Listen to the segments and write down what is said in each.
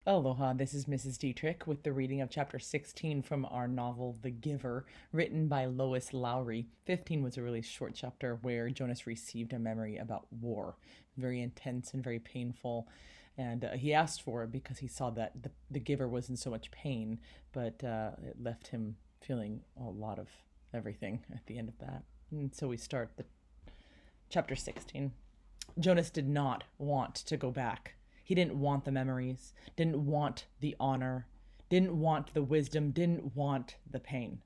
Aloha, this is Mrs. Dietrich with the reading of chapter 16 from our novel The Giver, written by Lois Lowry. 15 was a really short chapter where Jonas received a memory about war, very intense and very painful. And he asked for it because he saw that the giver was in so much pain, but it left him feeling a lot of everything at the end of that. And so we start the chapter 16. Jonas did not want to go back. He didn't want the memories, didn't want the honor, didn't want the wisdom, didn't want the pain.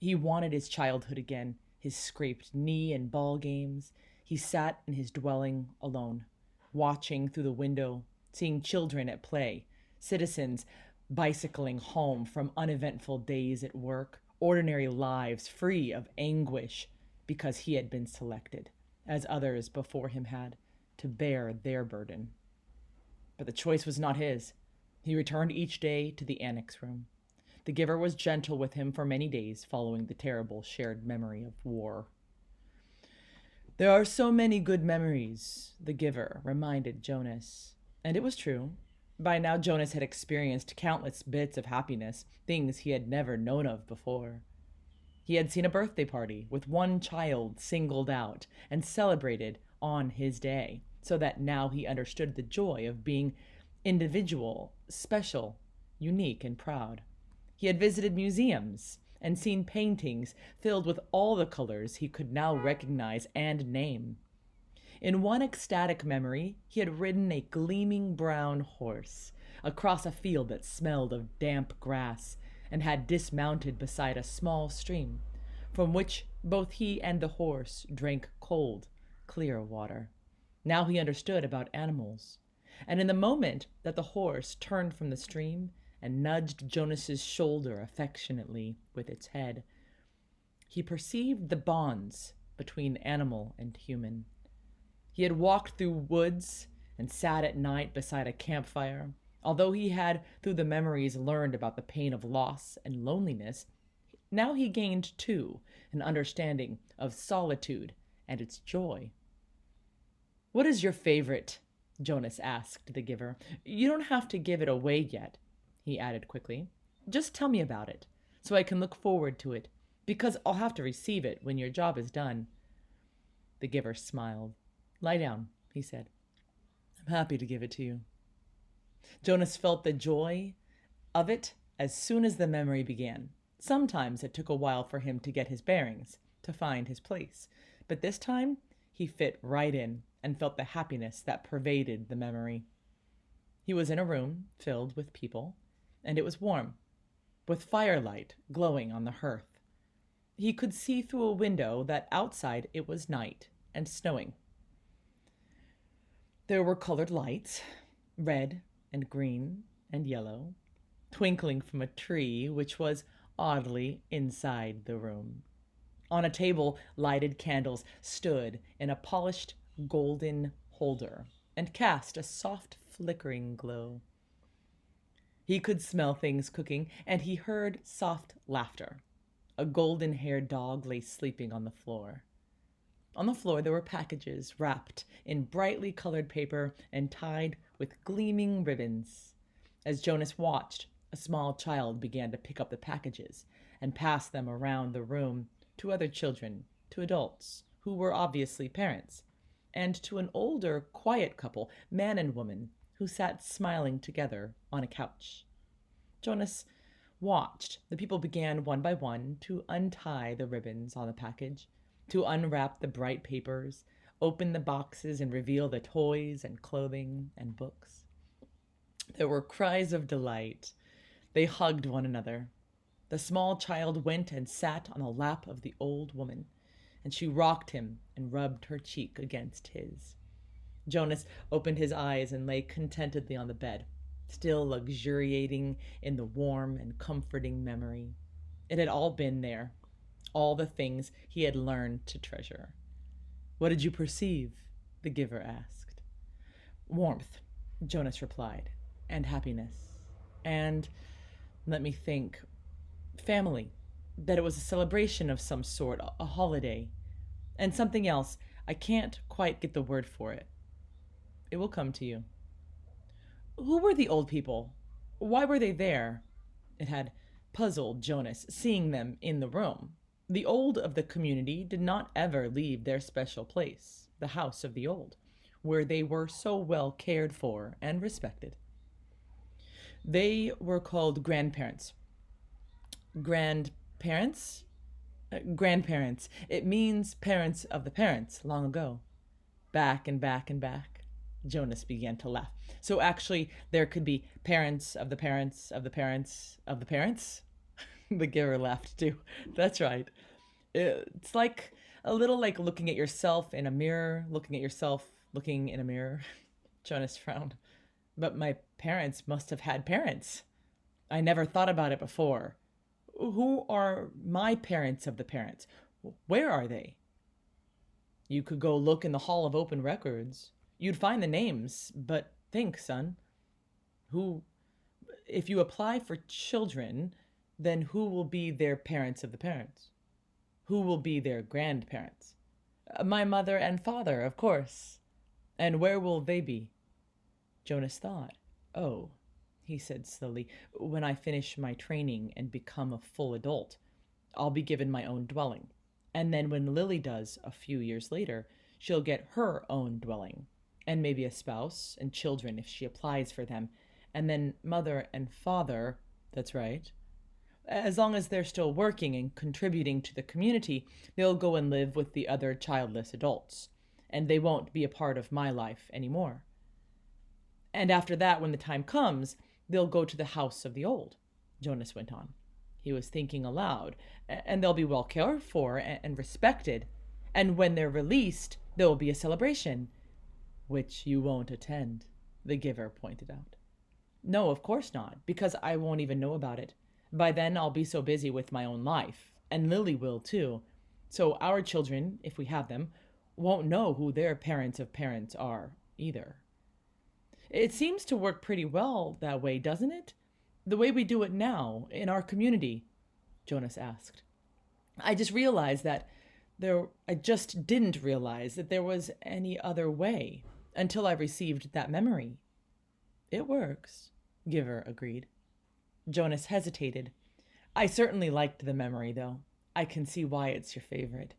He wanted his childhood again, his scraped knee and ball games. He sat in his dwelling alone, watching through the window, seeing children at play, citizens bicycling home from uneventful days at work, ordinary lives free of anguish because he had been selected, as others before him had, to bear their burden. But the choice was not his. He returned each day to the annex room. The giver was gentle with him for many days following the terrible shared memory of war. There are so many good memories, the giver reminded Jonas. And it was true. By now, Jonas had experienced countless bits of happiness, things he had never known of before. He had seen a birthday party with one child singled out and celebrated on his day, so that now he understood the joy of being individual, special, unique, and proud. He had visited museums and seen paintings filled with all the colors he could now recognize and name. In one ecstatic memory, he had ridden a gleaming brown horse across a field that smelled of damp grass and had dismounted beside a small stream, from which both he and the horse drank cold, clear water. Now he understood about animals, and in the moment that the horse turned from the stream and nudged Jonas's shoulder affectionately with its head, he perceived the bonds between animal and human. He had walked through woods and sat at night beside a campfire. Although he had, through the memories, learned about the pain of loss and loneliness, now he gained, too, an understanding of solitude and its joy. "What is your favorite?" Jonas asked the giver. "You don't have to give it away yet," he added quickly. "Just tell me about it, so I can look forward to it, because I'll have to receive it when your job is done." The giver smiled. "Lie down," he said. "I'm happy to give it to you." Jonas felt the joy of it as soon as the memory began. Sometimes it took a while for him to get his bearings, to find his place, but this time he fit right in and felt the happiness that pervaded the memory. He was in a room filled with people, and it was warm, with firelight glowing on the hearth. He could see through a window that outside it was night and snowing. There were colored lights, red and green and yellow, twinkling from a tree which was oddly inside the room. On a table, lighted candles stood in a polished golden holder and cast a soft flickering glow. He could smell things cooking, and he heard soft laughter. A golden-haired dog lay sleeping on the floor. On the floor there were packages wrapped in brightly colored paper and tied with gleaming ribbons. As Jonas watched, a small child began to pick up the packages and pass them around the room to other children, to adults, who were obviously parents, and to an older, quiet couple, man and woman, who sat smiling together on a couch. Jonas watched. The people began one by one to untie the ribbons on the package, to unwrap the bright papers, open the boxes and reveal the toys and clothing and books. There were cries of delight. They hugged one another. The small child went and sat on the lap of the old woman, and she rocked him and rubbed her cheek against his. Jonas opened his eyes and lay contentedly on the bed, still luxuriating in the warm and comforting memory. It had all been there, all the things he had learned to treasure. "What did you perceive?" the giver asked. "Warmth," Jonas replied, "and happiness, and, let me think, family, that it was a celebration of some sort, a holiday, and something else. I can't quite get the word for it. It will come to you." Who were the old people? Why were they there? It had puzzled Jonas, seeing them in the room. The old of the community did not ever leave their special place, the house of the old, where they were so well cared for and respected. They were called grandparents. Grandparents? Grandparents. It means parents of the parents, long ago. Back and back and back. Jonas began to laugh. So actually, there could be parents of the parents of the parents of the parents? The giver laughed too. That's right. It's like a little like looking at yourself in a mirror, looking at yourself looking in a mirror. Jonas frowned. But my parents must have had parents. I never thought about it before. Who are my parents of the parents? Where are they? You could go look in the Hall of Open Records. You'd find the names, but think, son. Who, if you apply for children, then who will be their parents of the parents? Who will be their grandparents? My mother and father, of course. And where will they be? Jonas thought. Oh, he said slowly, when I finish my training and become a full adult, I'll be given my own dwelling. And then when Lily does, a few years later, she'll get her own dwelling, and maybe a spouse and children if she applies for them. And then mother and father, that's right. As long as they're still working and contributing to the community, they'll go and live with the other childless adults, and they won't be a part of my life anymore. And after that, when the time comes, they'll go to the house of the old, Jonas went on. He was thinking aloud. And they'll be well cared for and respected. And when they're released, there will be a celebration, which you won't attend, the giver pointed out. No, of course not, because I won't even know about it. By then, I'll be so busy with my own life, and Lily will too. So our children, if we have them, won't know who their parents of parents are either. It seems to work pretty well that way, doesn't it? The way we do it now, in our community, Jonas asked. I just didn't realize that there was any other way until I received that memory. It works, Giver agreed. Jonas hesitated. I certainly liked the memory, though. I can see why it's your favorite.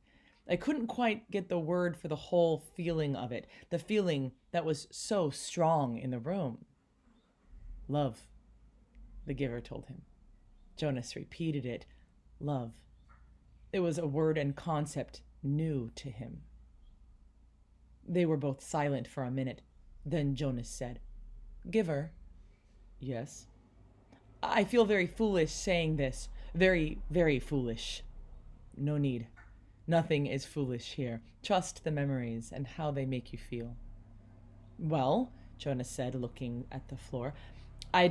I couldn't quite get the word for the whole feeling of it, the feeling that was so strong in the room. Love, the giver told him. Jonas repeated it. Love. It was a word and concept new to him. They were both silent for a minute. Then Jonas said, Giver. Yes. I feel very foolish saying this. Very, very foolish. No need. Nothing is foolish here. Trust the memories and how they make you feel. Well, Jonas said, looking at the floor, I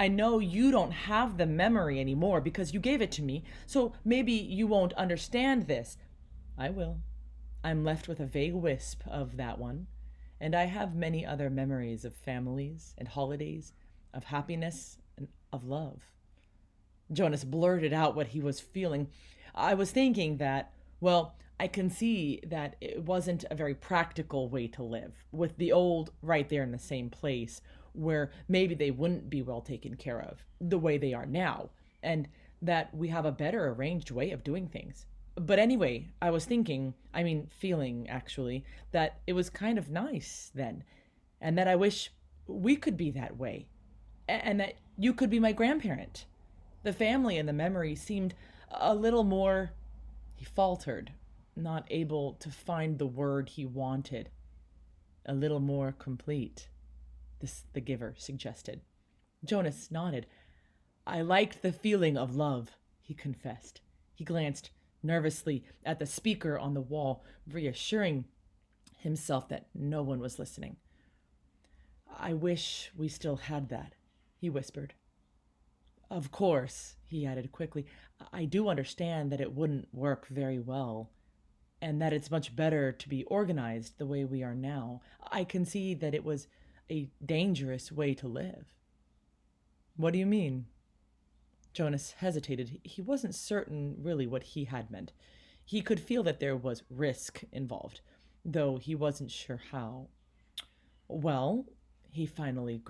know you don't have the memory anymore because you gave it to me, so maybe you won't understand this. I will. I'm left with a vague wisp of that one, and I have many other memories of families and holidays, of happiness and of love. Jonas blurted out what he was feeling. I was thinking that, well, I can see that it wasn't a very practical way to live, with the old right there in the same place, where maybe they wouldn't be well taken care of, the way they are now, and that we have a better arranged way of doing things. But anyway, I was feeling, actually, that it was kind of nice then, and that I wish we could be that way, and that you could be my grandparent. The family and the memory seemed a little more, he faltered, not able to find the word he wanted. A little more complete, the giver suggested. Jonas nodded. I liked the feeling of love, he confessed. He glanced nervously at the speaker on the wall, reassuring himself that no one was listening. I wish we still had that, he whispered. Of course, he added quickly, I do understand that it wouldn't work very well, and that it's much better to be organized the way we are now. I can see that it was a dangerous way to live. What do you mean? Jonas hesitated. He wasn't certain really what he had meant. He could feel that there was risk involved, though he wasn't sure how. Well, he finally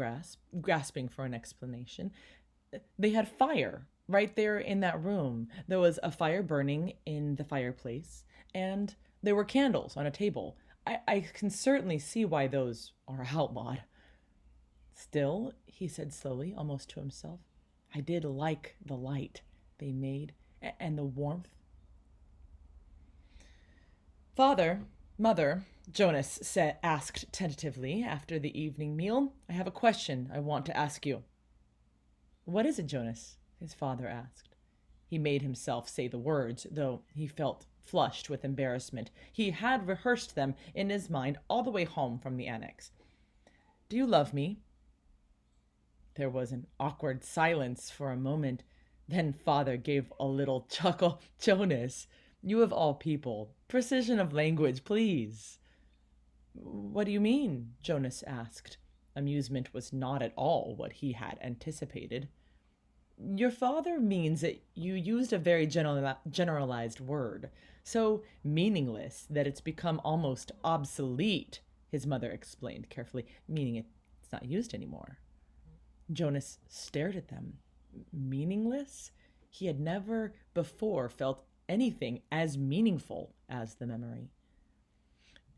grasping for an explanation. They had fire right there in that room. There was a fire burning in the fireplace, and there were candles on a table. I can certainly see why those are outlawed. Still, he said slowly, almost to himself, I did like the light they made and the warmth. Father, Mother, Jonas asked tentatively after the evening meal, I have a question I want to ask you. What is it, Jonas? His father asked. He made himself say the words, though he felt flushed with embarrassment. He had rehearsed them in his mind all the way home from the annex. Do you love me? There was an awkward silence for a moment. Then father gave a little chuckle. Jonas, you of all people, precision of language, please. What do you mean? Jonas asked. Amusement was not at all what he had anticipated. Your father means that you used a very generalized word, so meaningless that it's become almost obsolete, his mother explained carefully, meaning it's not used anymore. Jonas stared at them. Meaningless? He had never before felt anything as meaningful as the memory.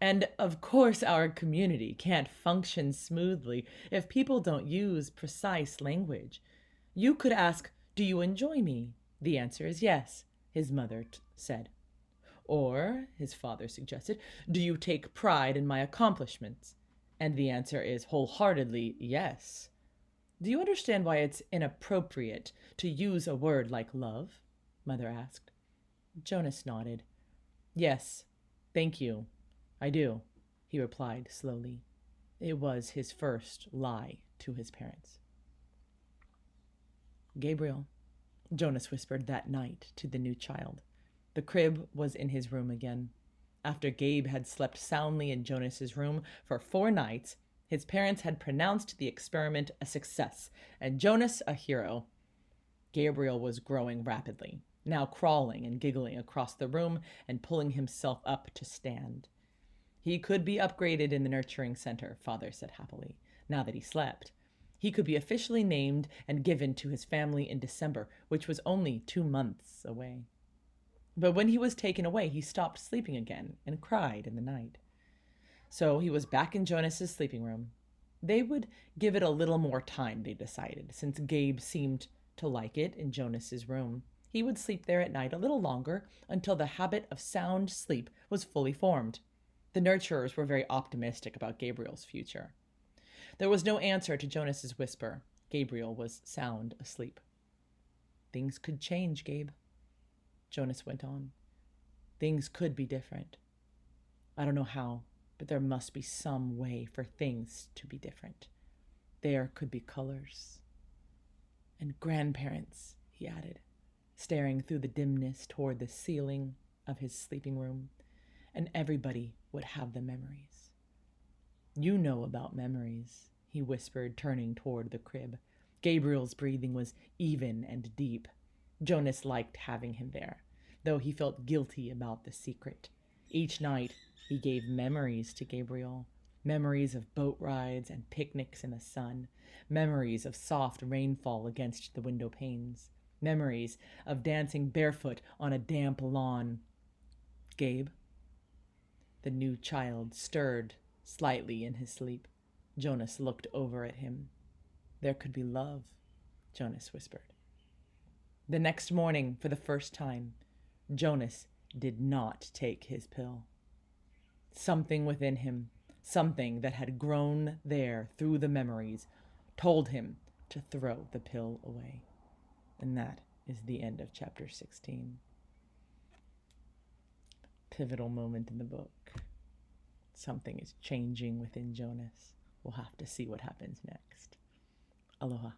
And of course, our community can't function smoothly if people don't use precise language. You could ask, do you enjoy me? The answer is yes, his mother said. Or, his father suggested, do you take pride in my accomplishments? And the answer is wholeheartedly yes. Do you understand why it's inappropriate to use a word like love? Mother asked. Jonas nodded. Yes, thank you. I do, he replied slowly. It was his first lie to his parents. Gabriel, Jonas whispered that night to the new child. The crib was in his room again. After Gabe had slept soundly in Jonas's room for 4 nights, his parents had pronounced the experiment a success, and Jonas a hero. Gabriel was growing rapidly, now crawling and giggling across the room and pulling himself up to stand. He could be upgraded in the nurturing center, father said happily, now that he slept. He could be officially named and given to his family in December, which was only 2 months away. But when he was taken away, he stopped sleeping again and cried in the night. So he was back in Jonas's sleeping room. They would give it a little more time, they decided, since Gabe seemed to like it in Jonas's room. He would sleep there at night a little longer until the habit of sound sleep was fully formed. The nurturers were very optimistic about Gabriel's future. There was no answer to Jonas's whisper. Gabriel was sound asleep. Things could change, Gabe, Jonas went on. Things could be different. I don't know how, but there must be some way for things to be different. There could be colors. And grandparents, he added, staring through the dimness toward the ceiling of his sleeping room. And everybody would have the memories. You know about memories, he whispered, turning toward the crib. Gabriel's breathing was even and deep. Jonas liked having him there, though he felt guilty about the secret. Each night, he gave memories to Gabriel. Memories of boat rides and picnics in the sun. Memories of soft rainfall against the window panes. Memories of dancing barefoot on a damp lawn. Gabe? The new child stirred slightly in his sleep. Jonas looked over at him. There could be love, Jonas whispered. The next morning, for the first time, Jonas did not take his pill. Something within him, something that had grown there through the memories, told him to throw the pill away. And that is the end of chapter 16. Pivotal moment in the book. Something is changing within Jonas. We'll have to see what happens next. Aloha.